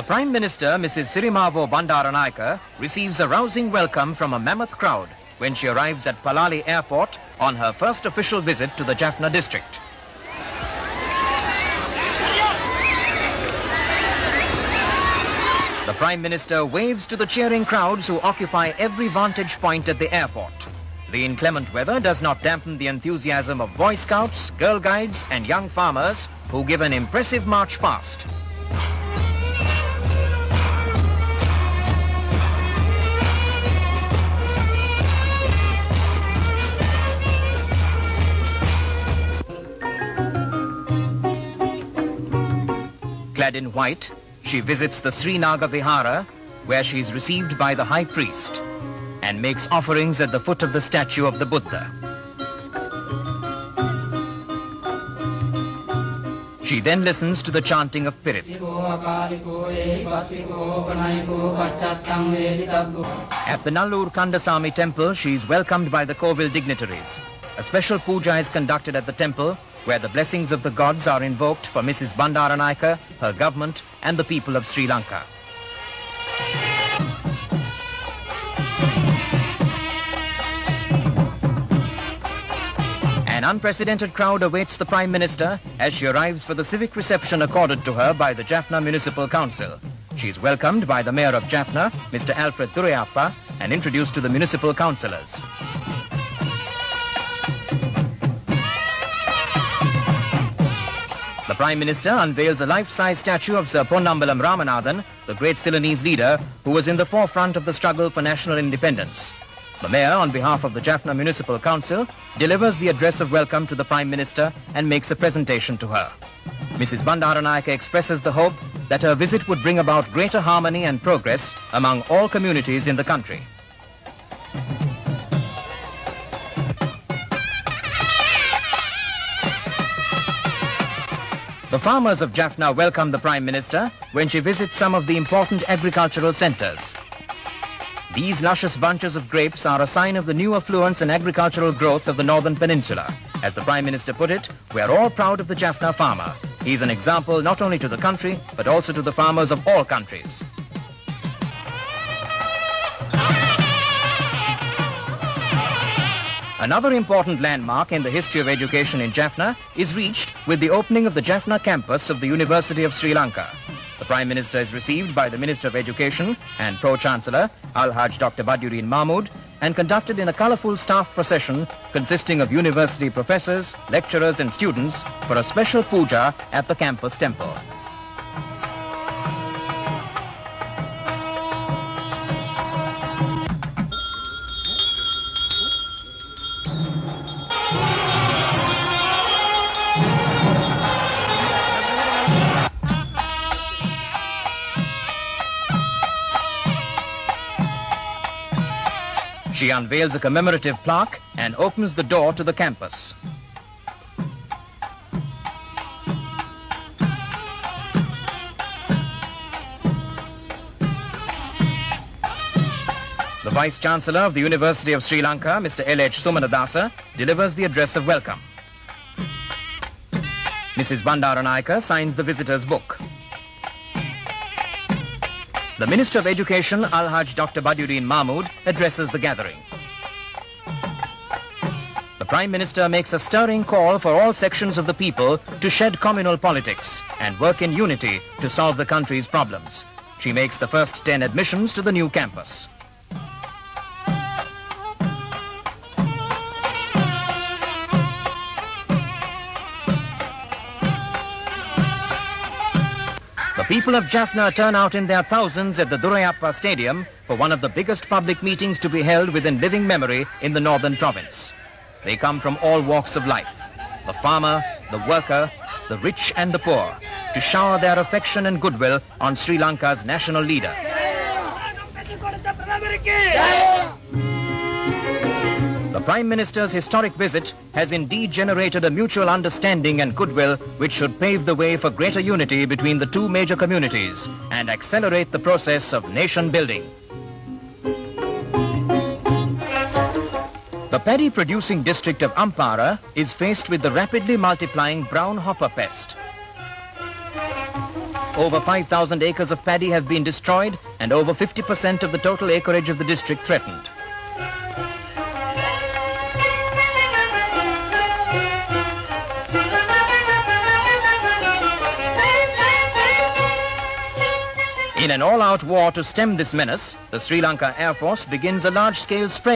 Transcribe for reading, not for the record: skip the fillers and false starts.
Prime Minister Mrs. Sirimavo Bandaranaike receives a rousing welcome from a mammoth crowd when she arrives at Palali Airport on her first official visit to the Jaffna district. The Prime Minister waves to the cheering crowds who occupy every vantage point at the airport. The inclement weather does not dampen the enthusiasm of Boy Scouts, Girl Guides and young farmers who give an impressive march past. Clad in white, she visits the Srilanka Vihara, where she is received by the High Priest and makes offerings at the foot of the statue of the Buddha. She then listens to the chanting of Pirit. At the Nallur Kandasamy temple, she is welcomed by the Kovil dignitaries. A special puja is conducted at the temple, where the blessings of the gods are invoked for Mrs. Bandaranaike, her government and the people of Sri Lanka. An unprecedented crowd awaits the Prime Minister as she arrives for the civic reception accorded to her by the Jaffna Municipal Council. She is welcomed by the Mayor of Jaffna, Mr. Alfred Durayappa, and introduced to the municipal councillors. The Prime Minister unveils a life-size statue of Sir Ponnambalam Ramanathan, the great Ceylonese leader who was in the forefront of the struggle for national independence. The Mayor, on behalf of the Jaffna Municipal Council, delivers the address of welcome to the Prime Minister and makes a presentation to her. Mrs. Bandaranaike expresses the hope that her visit would bring about greater harmony and progress among all communities in the country. The farmers of Jaffna welcome the Prime Minister when she visits some of the important agricultural centres. These luscious bunches of grapes are a sign of the new affluence and agricultural growth of the Northern Peninsula. As the Prime Minister put it, we are all proud of the Jaffna farmer. He is an example not only to the country, but also to the farmers of all countries. Another important landmark in the history of education in Jaffna is reached with the opening of the Jaffna campus of the University of Sri Lanka. The Prime Minister is received by the Minister of Education and Pro-Chancellor, Al-Haj Dr. Badiuddin Mahmood, and conducted in a colourful staff procession consisting of university professors, lecturers and students for a special puja at the campus temple. She unveils a commemorative plaque and opens the door to the campus. The Vice-Chancellor of the University of Sri Lanka, Mr. L.H. Sumanadasa, delivers the address of welcome. Mrs. Bandaranaike signs the visitor's book. The Minister of Education, Al-Haj Dr. Badiuddin Mahmood, addresses the gathering. The Prime Minister makes a stirring call for all sections of the people to shed communal politics and work in unity to solve the country's problems. She makes the first 10 admissions to the new campus. The people of Jaffna turn out in their thousands at the Durayappa Stadium for one of the biggest public meetings to be held within living memory in the northern province. They come from all walks of life, the farmer, the worker, the rich and the poor, to shower their affection and goodwill on Sri Lanka's national leader. The Prime Minister's historic visit has indeed generated a mutual understanding and goodwill which should pave the way for greater unity between the two major communities and accelerate the process of nation building. The paddy-producing district of Ampara is faced with the rapidly multiplying brown hopper pest. Over 5,000 acres of paddy have been destroyed and over 50% of the total acreage of the district threatened. In an all-out war to stem this menace, the Sri Lanka Air Force begins a large-scale spray